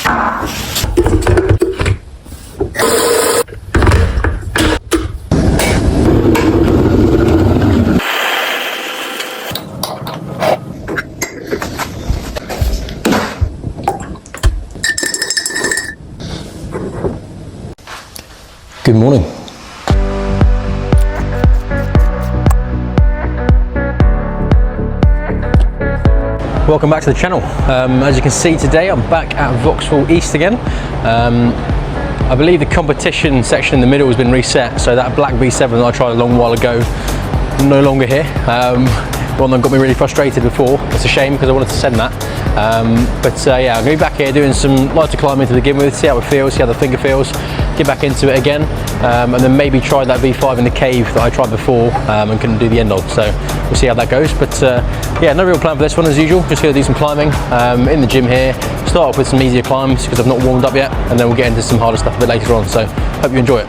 Good morning. Welcome back to the channel. As you can see today, I'm back at VauxWall East again. I believe the competition section in the middle has been reset, so that black V7 that I tried a long while ago, no longer here. One that got me really frustrated before. It's a shame because I wanted to send that. Yeah, I'm going to be back here doing some lighter climbing to begin with, see how it feels, see how the finger feels, get back into it again, and then maybe try that V5 in the cave that I tried before and couldn't do the end of. So we'll see how that goes. But yeah, no real plan for this one as usual. Just going to do some climbing in the gym here. Start off with some easier climbs because I've not warmed up yet, and then we'll get into some harder stuff a bit later on. So hope you enjoy it.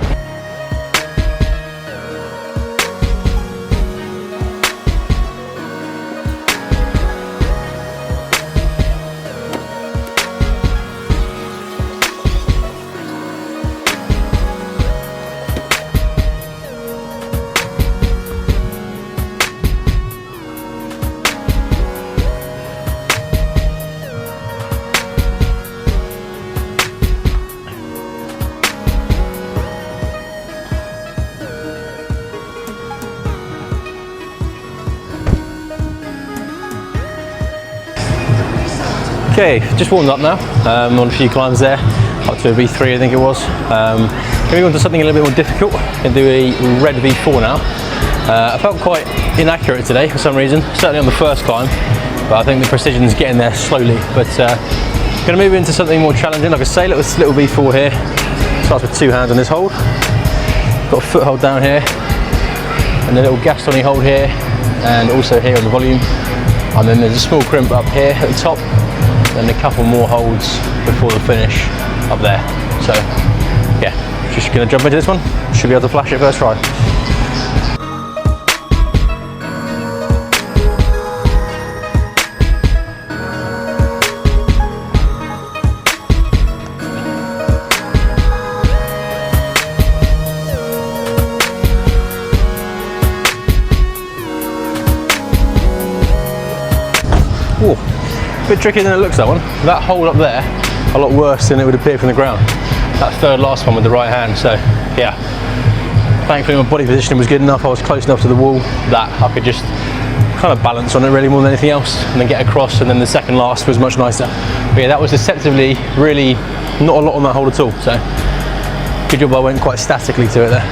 Okay, just warmed up now, on a few climbs there, up to a V3 I think it was. Going on to something a little bit more difficult, going to do a red V4 now. I felt quite inaccurate today for some reason, certainly on the first climb, but I think the precision's getting there slowly. But going to move into something more challenging. Like I say, little V4 here, starts with two hands on this hold, got a foot hold down here, and a little Gastoni hold here, and also here on the volume, and then there's a small crimp up here at the top, and a couple more holds before the finish up there. So yeah, just gonna jump into this one. Should be able to flash it first try. Whoa. Bit trickier than it looks, that one. That hold up there, a lot worse than it would appear from the ground. That third last one with the right hand, so yeah. Thankfully my body positioning was good enough, I was close enough to the wall that I could just kind of balance on it really more than anything else, and then get across, and then the second last was much nicer. But yeah, that was deceptively really not a lot on that hold at all, so good job I went quite statically to it there.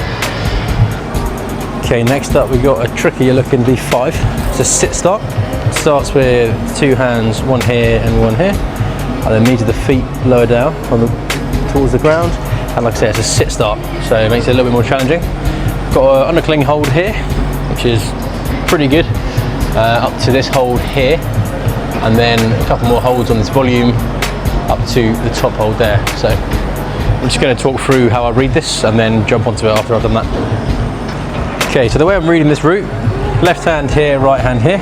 Okay, next up we got a trickier looking V5. It's a sit start. Starts with two hands, one here and one here, and then knees of the feet lower down towards the ground. And like I say, it's a sit start, so it makes it a little bit more challenging. Got an undercling hold here, which is pretty good, up to this hold here, and then a couple more holds on this volume up to the top hold there. So I'm just going to talk through how I read this and then jump onto it after I've done that. Okay, so the way I'm reading this route, left hand here, right hand here.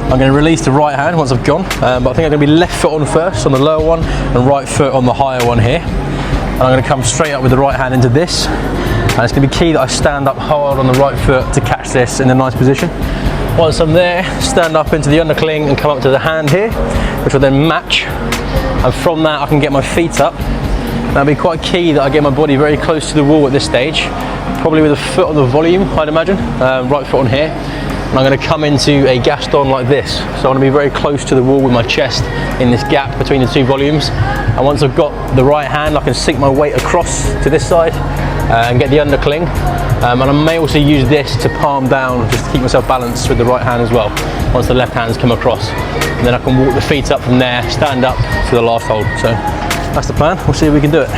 I'm going to release the right hand once I've gone, but I think I'm going to be left foot on first on the lower one and right foot on the higher one here. And I'm going to come straight up with the right hand into this. And it's going to be key that I stand up hard on the right foot to catch this in a nice position. Once I'm there, stand up into the undercling and come up to the hand here, which will then match. And from that I can get my feet up. That'll be quite key that I get my body very close to the wall at this stage, probably with a foot on the volume, I'd imagine, right foot on here. And I'm going to come into a Gaston like this. So I want to be very close to the wall with my chest in this gap between the two volumes. And once I've got the right hand, I can sink my weight across to this side and get the undercling. And I may also use this to palm down, just to keep myself balanced with the right hand as well, once the left hand's come across. And then I can walk the feet up from there, stand up to the last hold. So that's the plan. We'll see if we can do it.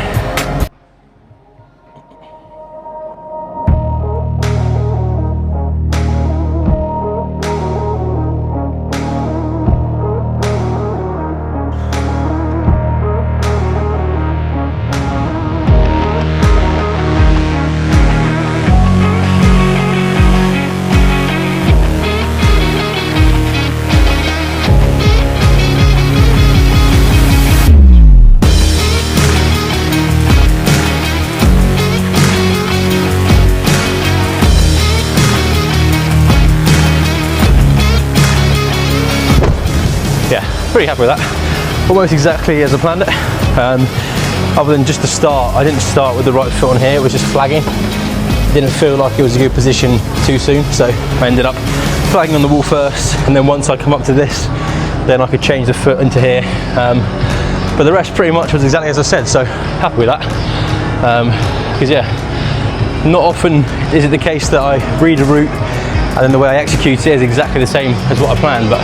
pretty happy with that. Almost exactly as I planned it. Other than just the start, I didn't start with the right foot on here, it was just flagging. Didn't feel like it was a good position too soon, so I ended up flagging on the wall first, and then once I come up to this, then I could change the foot into here. But the rest pretty much was exactly as I said, so happy with that. Because yeah, not often is it the case that I read a route and then the way I execute it is exactly the same as what I planned, but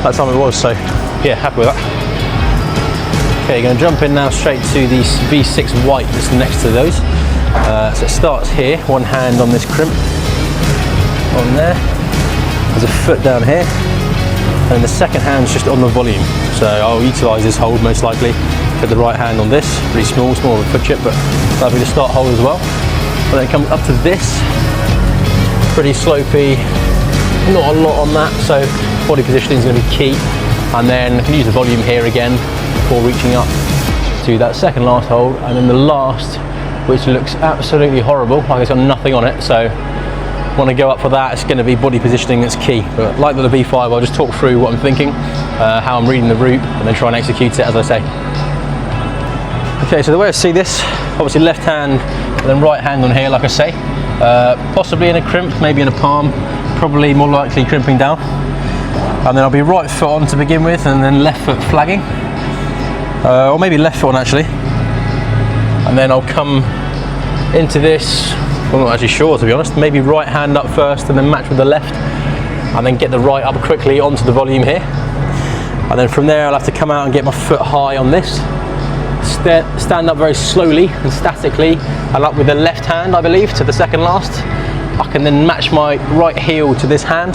that time it was, so yeah, happy with that. Okay, going to jump in now straight to the V6 white that's next to those. So it starts here, one hand on this crimp, on there, there's a foot down here, and the second hand's just on the volume. So I'll utilise this hold most likely, put the right hand on this, pretty small, it's more of a foot chip, but that'll be the start hold as well. And then it comes up to this, pretty slopey, not a lot on that, so body positioning is going to be key. And then I can use the volume here again before reaching up to that second last hold, and then the last, which looks absolutely horrible, like it's got nothing on it, so when I go up for that, it's going to be body positioning that's key. But like with the V5, I'll just talk through what I'm thinking, how I'm reading the route, and then try and execute it as I say. Okay, so the way I see this, obviously left hand and then right hand on here, like I say, possibly in a crimp, maybe in a palm, probably more likely crimping down. And then I'll be right foot on to begin with, and then left foot flagging, or maybe left foot on actually. And then I'll come into this, I'm not actually sure to be honest, maybe right hand up first and then match with the left, and then get the right up quickly onto the volume here. And then from there I'll have to come out and get my foot high on this, stand up very slowly and statically, and up with the left hand I believe to the second last. I can then match my right heel to this hand,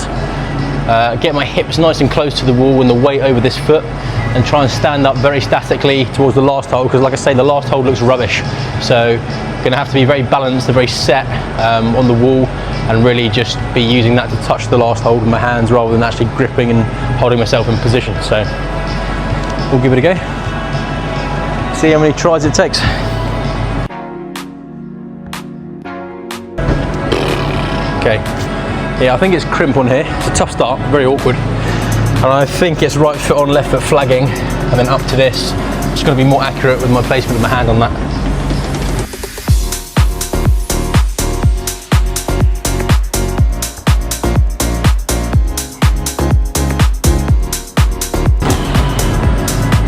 get my hips nice and close to the wall and the weight over this foot, and try and stand up very statically towards the last hold, because like I say, the last hold looks rubbish. So going to have to be very balanced and very set on the wall, and really just be using that to touch the last hold with my hands rather than actually gripping and holding myself in position. So we'll give it a go, see how many tries it takes. Okay, yeah, I think it's crimp on here. It's a tough start, very awkward. And I think it's right foot on, left foot flagging, and then up to this. Just got to be more accurate with my placement of my hand on that.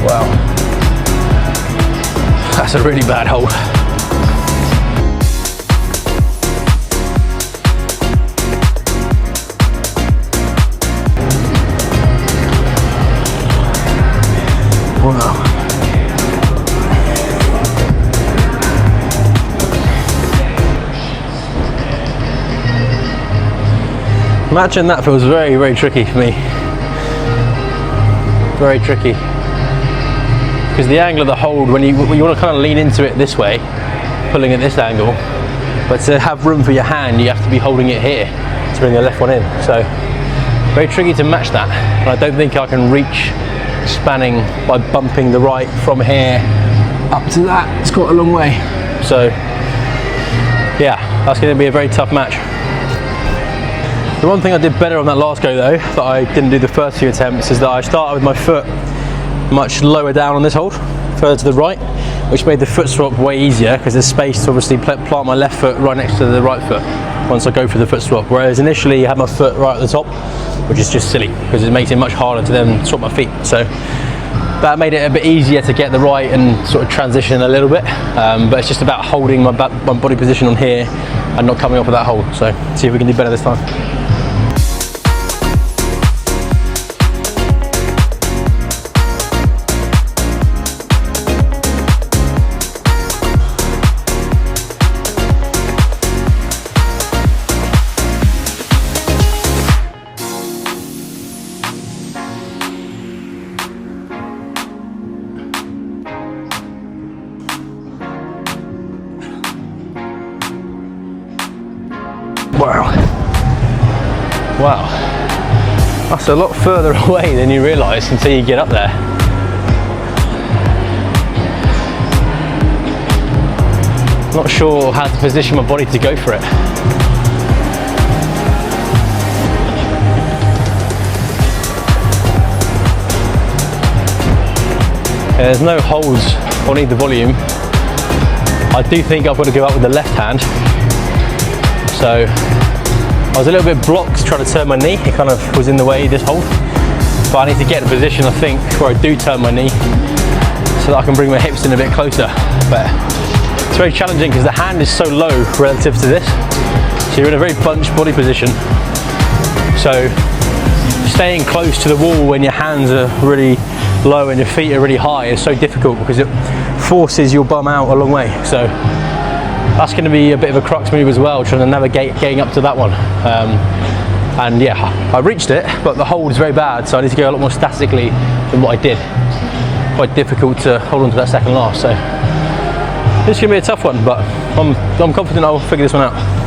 Wow, that's a really bad hold. Wow. Matching that feels very, very tricky for me. Very tricky. Because the angle of the hold, when you want to kind of lean into it this way, pulling at this angle, but to have room for your hand, you have to be holding it here to bring the left one in. So very tricky to match that. And I don't think I can reach spanning by bumping the right from here up to that. It's quite a long way. So yeah, that's going to be a very tough match. The one thing I did better on that last go though, that I didn't do the first few attempts, is that I started with my foot much lower down on this hold, further to the right, which made the foot swap way easier because there's space to obviously plant my left foot right next to the right foot once I go for the foot swap. Whereas initially I had my foot right at the top, which is just silly because it makes it much harder to then swap my feet. So that made it a bit easier to get the right and sort of transition a little bit. But it's just about holding my body position on here and not coming off of that hold. So see if we can do better this time. Wow, that's a lot further away than you realise until you get up there. Not sure how to position my body to go for it. There's no holds on either volume. I do think I've got to go up with the left hand. So I was a little bit blocked trying to turn my knee. It kind of was in the way, this hold. But I need to get in a position, I think, where I do turn my knee so that I can bring my hips in a bit closer. But it's very challenging because the hand is so low relative to this. So you're in a very bunched body position. So staying close to the wall when your hands are really low and your feet are really high is so difficult because it forces your bum out a long way. So that's going to be a bit of a crux move as well, trying to navigate getting up to that one. And yeah, I reached it, but the hold is very bad, so I need to go a lot more statically than what I did. Quite difficult to hold on to that second last. So this is going to be a tough one, but I'm confident I'll figure this one out.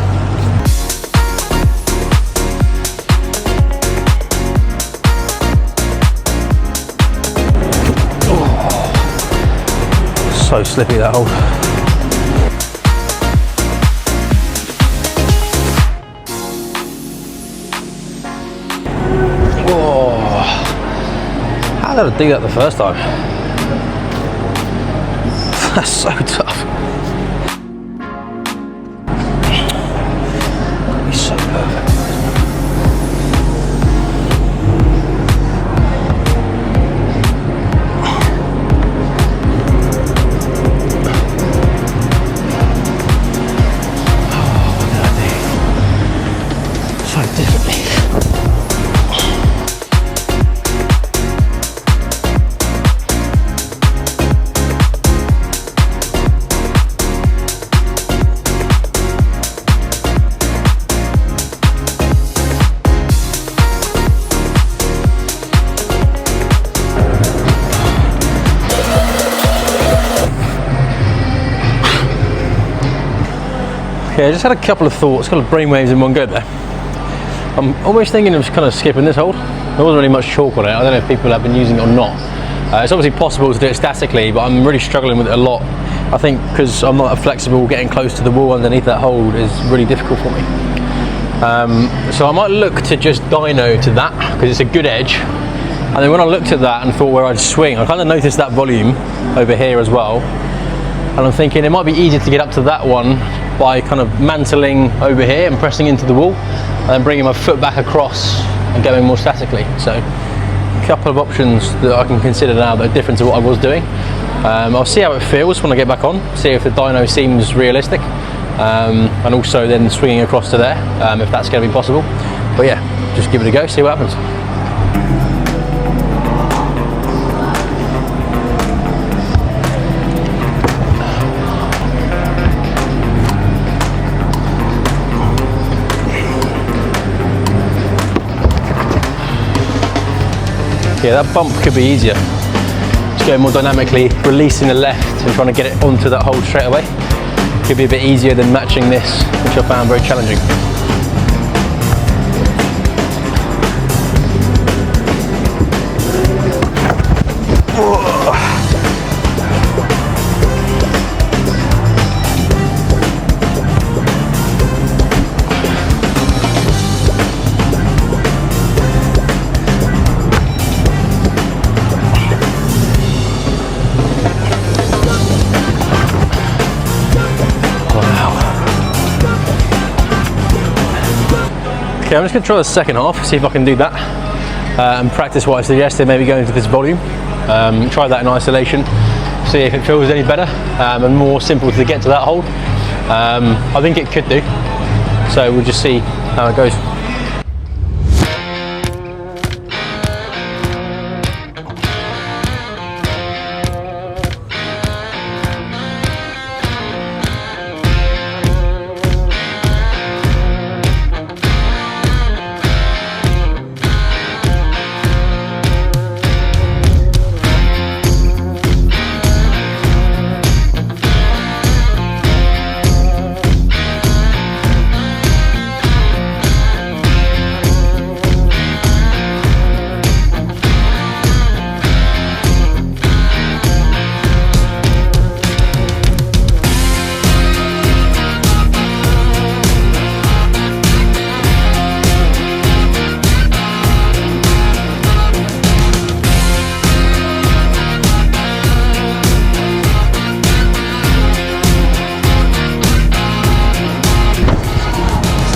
So slippy, that hold. Whoa. How did I do that the first time? That's so tough. It's so perfect. Okay, I just had a couple of thoughts, kind of brainwaves in one go there. I'm almost thinking of kind of skipping this hold. There wasn't really much chalk on it. I don't know if people have been using it or not. It's obviously possible to do it statically, but I'm really struggling with it a lot. I think because I'm not flexible, getting close to the wall underneath that hold is really difficult for me. So I might look to just dyno to that, because it's a good edge. And then when I looked at that and thought where I'd swing, I kind of noticed that volume over here as well. And I'm thinking it might be easier to get up to that one by kind of mantling over here and pressing into the wall and then bringing my foot back across and going more statically. So a couple of options that I can consider now that are different to what I was doing. I'll see how it feels when I get back on, see if the dyno seems realistic, and also then swinging across to there if that's going to be possible. But yeah, just give it a go, see what happens. Yeah, that bump could be easier. Just going more dynamically, releasing the left and trying to get it onto that hold straight away. Could be a bit easier than matching this, which I found very challenging. Okay, I'm just going to try the second half, see if I can do that and practice what I suggested, maybe go into this volume, try that in isolation, see if it feels any better and more simple to get to that hold. I think it could do, so we'll just see how it goes.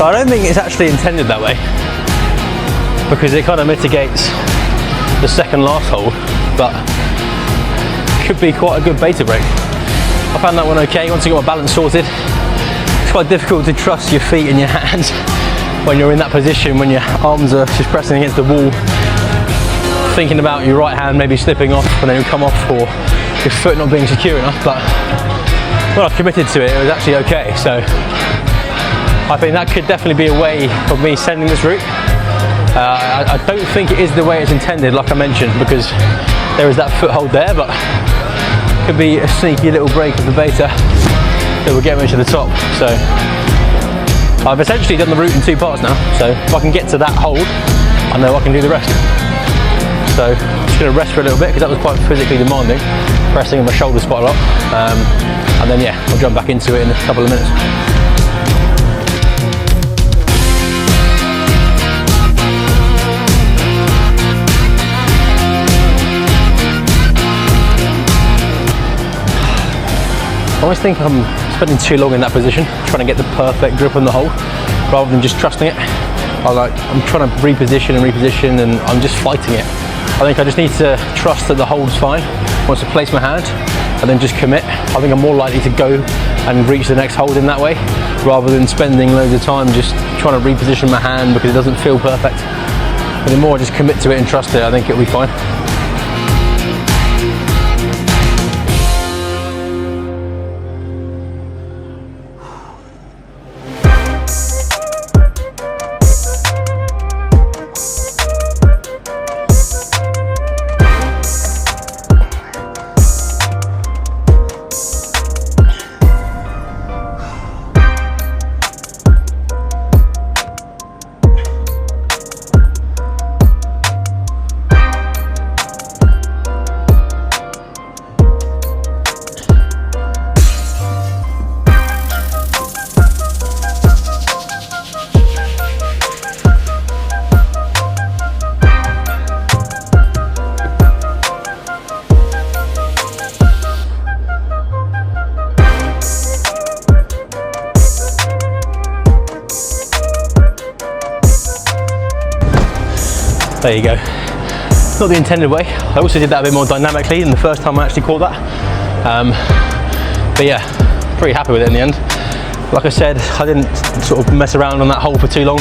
So I don't think it's actually intended that way, because it kind of mitigates the second last hold, but could be quite a good beta brake. I found that one okay once I got my balance sorted. It's quite difficult to trust your feet and your hands when you're in that position, when your arms are just pressing against the wall, thinking about your right hand maybe slipping off and then it would come off, or your foot not being secure enough. But when I've committed to it, it was actually okay. So I think that could definitely be a way of me sending this route. I don't think it is the way it's intended, like I mentioned, because there is that foothold there, but could be a sneaky little break of the beta that will get me to the top. So I've essentially done the route in 2 parts now, so if I can get to that hold, I know I can do the rest. So I'm just going to rest for a little bit, because that was quite physically demanding, pressing my shoulders quite a lot, and then yeah, I'll jump back into it in a couple of minutes. I always think I'm spending too long in that position, trying to get the perfect grip on the hold, rather than just trusting it. I'm trying to reposition and I'm just fighting it. I think I just need to trust that the hold's fine once I place my hand, and then just commit. I think I'm more likely to go and reach the next hold in that way, rather than spending loads of time just trying to reposition my hand because it doesn't feel perfect. But the more I just commit to it and trust it, I think it'll be fine. There you go. Not the intended way. I also did that a bit more dynamically than the first time I actually caught that. But yeah, pretty happy with it in the end. Like I said, I didn't sort of mess around on that hole for too long.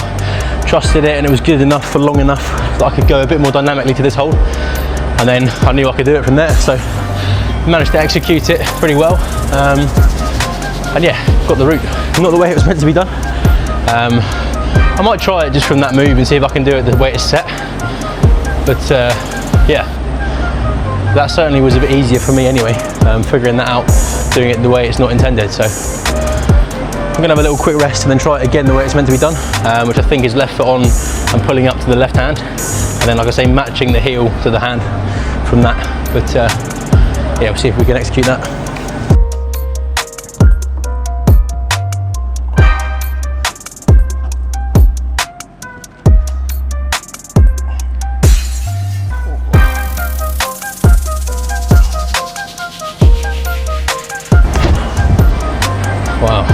Trusted it, and it was good enough for long enough that I could go a bit more dynamically to this hole. And then I knew I could do it from there. So managed to execute it pretty well. And yeah, got the route. Not the way it was meant to be done. I might try it just from that move and see if I can do it the way it's set. But yeah, that certainly was a bit easier for me anyway, figuring that out, doing it the way it's not intended. So I'm gonna have a little quick rest and then try it again the way it's meant to be done, which I think is left foot on and pulling up to the left hand, and then, like I say, matching the heel to the hand from that. But yeah, we'll see if we can execute that. Wow.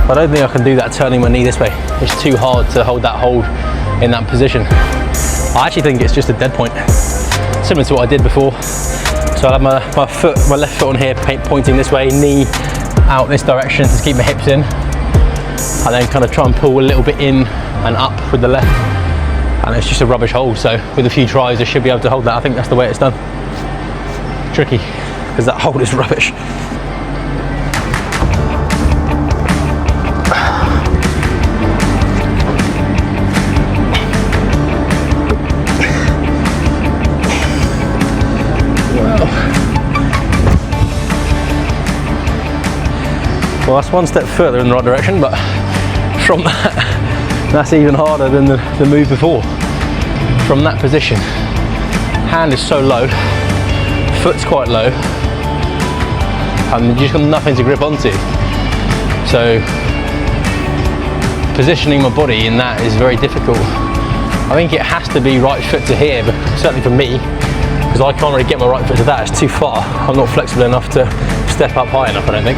I don't think I can do that turning my knee this way. It's too hard to hold that hold in that position. I actually think it's just a dead point, similar to what I did before. So I'll have my left foot on here pointing this way, knee out this direction to keep my hips in, and then kind of try and pull a little bit in and up with the left. And it's just a rubbish hold. So with a few tries, I should be able to hold that. I think that's the way it's done. Tricky, because that hold is rubbish. Well, that's one step further in the right direction, but from that, that's even harder than the move before. From that position, hand is so low, foot's quite low, and you just got nothing to grip onto. So positioning my body in that is very difficult. I think it has to be right foot to here, but certainly for me, because I can't really get my right foot to that, it's too far. I'm not flexible enough to step up high enough, I don't think.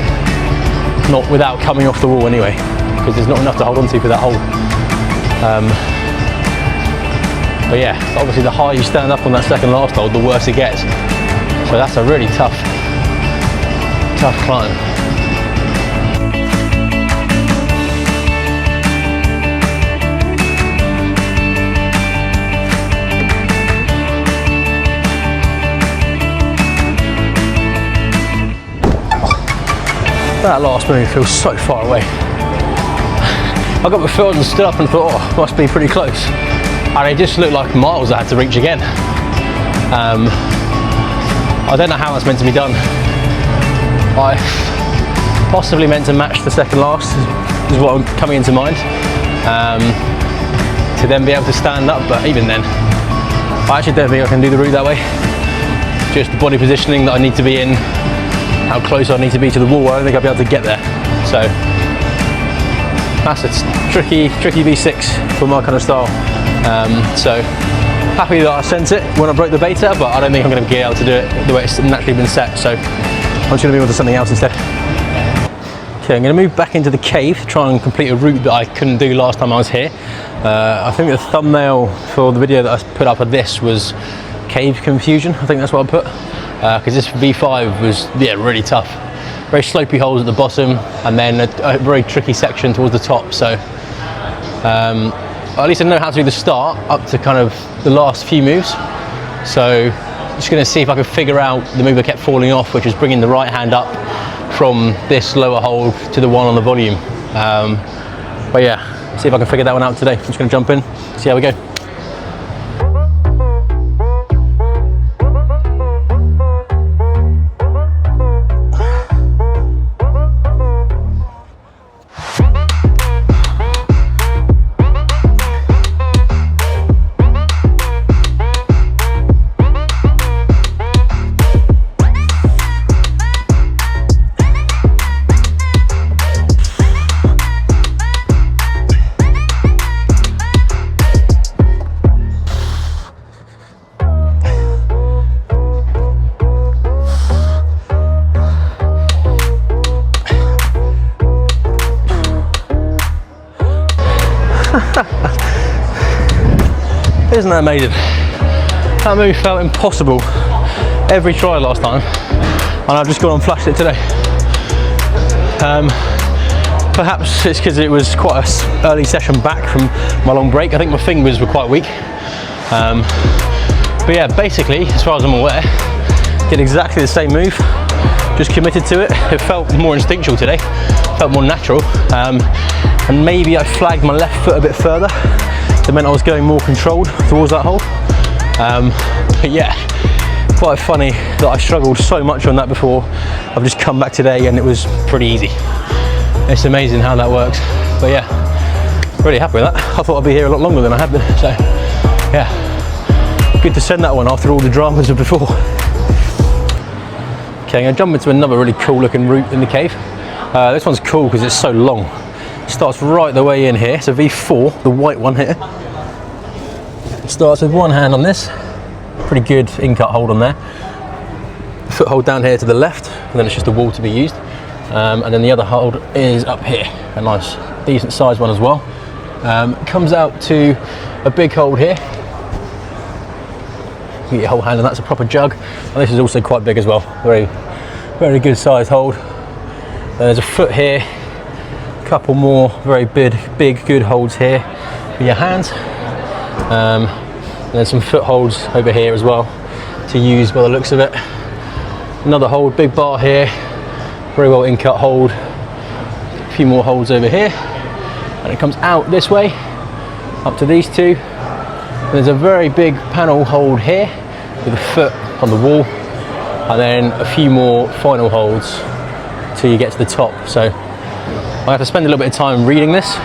Not without coming off the wall anyway. because there's not enough to hold on to for that hole. But yeah, obviously the higher you stand up on that second last hole, the worse it gets. So that's a really tough climb. That last move feels so far away. I got my foot and stood up and thought, oh, must be pretty close. And it just looked like miles I had to reach again. I don't know how that's meant to be done. I possibly meant to match the second last, is what I'm coming into mind. To then be able to stand up, but even then, I actually don't think I can do the route that way. Just the body positioning that I need to be in, how close I need to be to the wall, I don't think I'll be able to get there. So that's a tricky V6 for my kind of style. So happy that I sent it when I broke the beta, but I don't think I'm going to be able to do it the way it's naturally been set. So I'm just going to move on to something else instead. Okay, I'm going to move back into the cave, try and complete a route that I couldn't do last time I was here. I think the thumbnail for the video that I put up of this was cave confusion. I think that's what I put. Because this V5 was really tough, very slopey holes at the bottom, and then a very tricky section towards the top. So at least I know how to do the start up to kind of the last few moves. So just going to see if I can figure out the move that kept falling off, which is bringing the right hand up from this lower hold to the one on the volume. But yeah, see if I can figure that one out today. I'm just going to jump in, see how we go. Isn't that amazing? That move felt impossible every try last time, and I've just gone and flashed it today. Perhaps it's because it was quite an early session back from my long break. I think my fingers were quite weak. But yeah, basically, as far as I'm aware, did exactly the same move, just committed to it. It felt more instinctual today, felt more natural, and maybe I flagged my left foot a bit further. That meant I was going more controlled towards that hole. But yeah, quite funny that I struggled so much on that before. I've just come back today and it was pretty easy. It's amazing how that works. But yeah, really happy with that. I thought I'd be here a lot longer than I have been. So yeah, good to send that one after all the dramas of before. Okay, I'm gonna jump into another really cool looking route in the cave. This one's cool because it's so long. Starts right the way in here. It's a V4, the white one here. It starts with one hand on this, pretty good in-cut hold on there. Foothold down here to the left, and then it's just a wall to be used. And then the other hold is up here, a nice, decent sized one as well. Comes out to a big hold here. You get your whole hand, and that's a proper jug. And this is also quite big as well. Very, very good sized hold. There's a foot here. Couple more very big good holds here for your hands, and then some footholds over here as well to use by the looks of it. Another hold, big bar here, very well in cut hold, a few more holds over here, and it comes out this way up to these two. And there's a very big panel hold here with a foot on the wall, and then a few more final holds till you get to the top. So I have to spend a little bit of time reading this,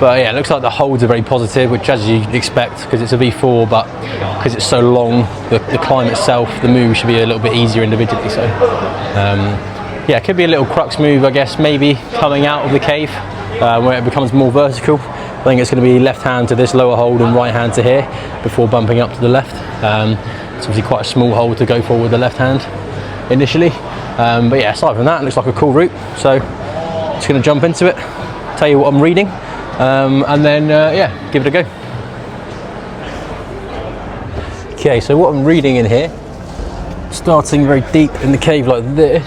but yeah, it looks like the holds are very positive, which as you'd expect because it's a V4, but because it's so long, the climb itself, the move should be a little bit easier individually. So yeah, it could be a little crux move, I guess, maybe coming out of the cave where it becomes more vertical. I think it's going to be left hand to this lower hold and right hand to here before bumping up to the left. It's obviously quite a small hold to go for with the left hand initially, but yeah, aside from that, it looks like a cool route. So just going to jump into it, tell you what I'm reading, and then yeah, give it a go. Okay, so what I'm reading in here, starting very deep in the cave like this.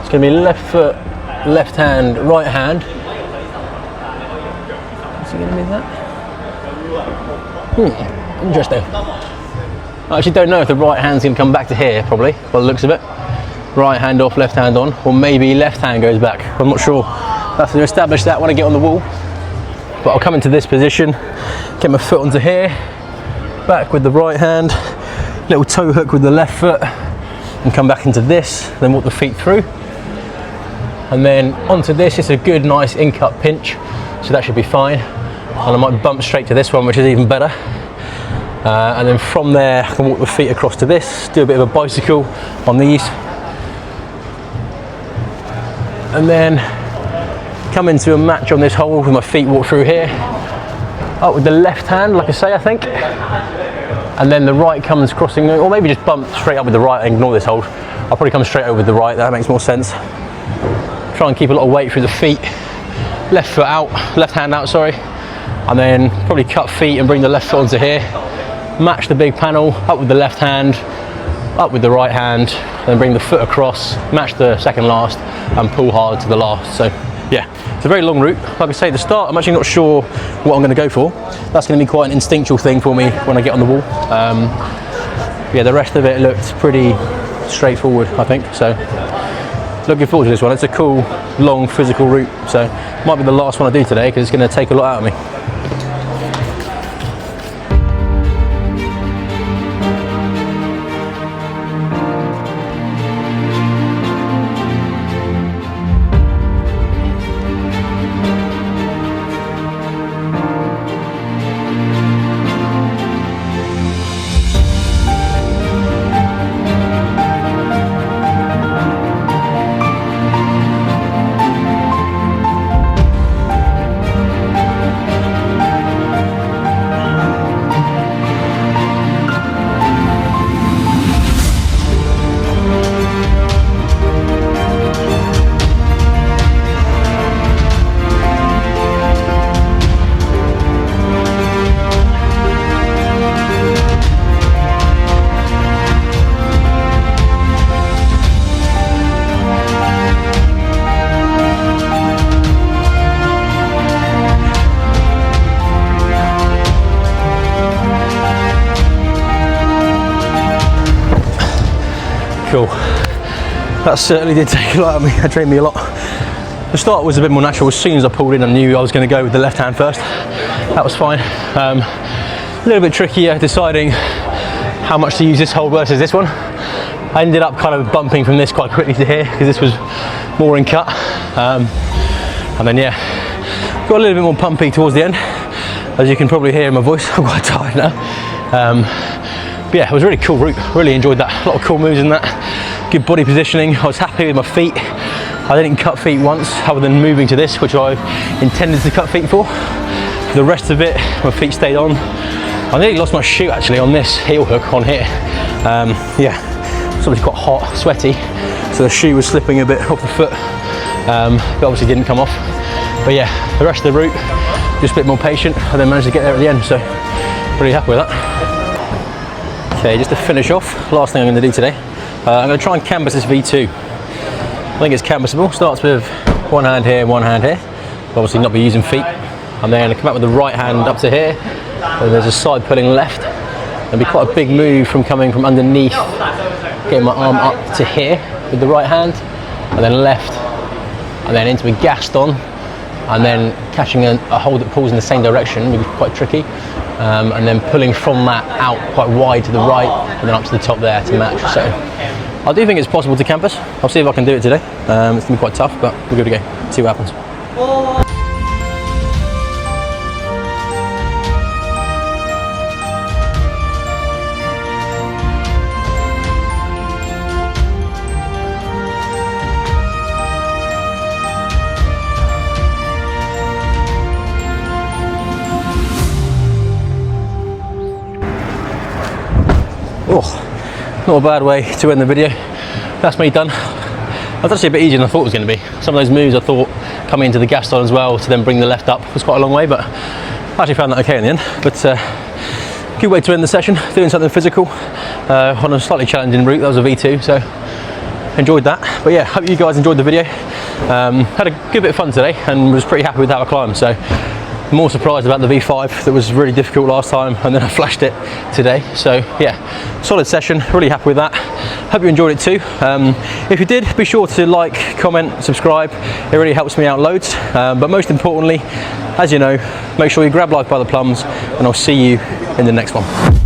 It's going to be left foot, left hand, right hand. Is it going to be that? Interesting. I actually don't know if the right hand's going to come back to here, probably, by the looks of it. Right hand off, left hand on, or maybe left hand goes back. I'm not sure. I have to establish that when I get on the wall. But I'll come into this position, get my foot onto here, back with the right hand, little toe hook with the left foot, and come back into this, then walk the feet through. And then onto this, it's a good, nice in-cut pinch, so that should be fine. And I might bump straight to this one, which is even better. And then from there, I can walk the feet across to this, do a bit of a bicycle on these. And then come into a match on this hole with my feet walk through here. Up with the left hand, like I say, I think. And then the right comes crossing, or maybe just bump straight up with the right and ignore this hold. I'll probably come straight over with the right, that makes more sense. Try and keep a lot of weight through the feet. Left foot out, left hand out, sorry. And then probably cut feet and bring the left foot onto here. Match the big panel, up with the left hand, up with the right hand, then bring the foot across, match the second last, and pull hard to the last. So yeah, it's a very long route. Like I say, the start, I'm actually not sure what I'm going to go for. That's going to be quite an instinctual thing for me when I get on the wall. Yeah, the rest of it looks pretty straightforward, I think. So looking forward to this one. It's a cool, long, physical route. So might be the last one I do today because it's going to take a lot out of me. Cool. That certainly did take a lot out of me. That trained me a lot. The start was a bit more natural. As soon as I pulled in, I knew I was going to go with the left hand first. That was fine. A little bit trickier deciding how much to use this hold versus this one. I ended up kind of bumping from this quite quickly to here because this was more in cut. And then yeah, got a little bit more pumpy towards the end. As you can probably hear in my voice, I'm quite tired now. But yeah, it was a really cool route. Really enjoyed that. A lot of cool moves in that. Good body positioning. I was happy with my feet. I didn't cut feet once, other than moving to this, which I intended to cut feet for. For the rest of it, my feet stayed on. I nearly lost my shoe actually on this heel hook on here. Yeah, it's obviously quite hot, sweaty, so the shoe was slipping a bit off the foot, but obviously didn't come off. But yeah, the rest of the route, just a bit more patient, and then managed to get there at the end, so pretty happy with that. Okay, just to finish off, last thing I'm going to do today, I'm going to try and canvas this V2. I think it's canvassable. Starts with one hand here, one hand here. Obviously not be using feet. I'm then going to come out with the right hand up to here. And there's a side pulling left. It'll be quite a big move from coming from underneath, getting my arm up to here with the right hand, and then left, and then into a Gaston, and then catching a hold that pulls in the same direction, which is quite tricky. And then pulling from that out quite wide to the right and then up to the top there to match. So I do think it's possible to canvas. I'll see if I can do it today. It's going to be quite tough, but we're good to go. See what happens. Oh, not a bad way to end the video. that's me done. That's actually a bit easier than I thought it was going to be. Some of those moves I thought coming into the Gaston as well to then bring the left up was quite a long way, but I actually found that okay in the end. But good way to end the session, doing something physical on a slightly challenging route. That was a V2, so enjoyed that. But yeah, hope you guys enjoyed the video. Had a good bit of fun today and was pretty happy with how I climbed. So more surprised about the V5 that was really difficult last time, and then I flashed it today. So yeah, solid session, really happy with that. Hope you enjoyed it too. If you did, be sure to like, comment, subscribe. It really helps me out loads. But most importantly, as you know, make sure you grab life by the plums, and I'll see you in the next one.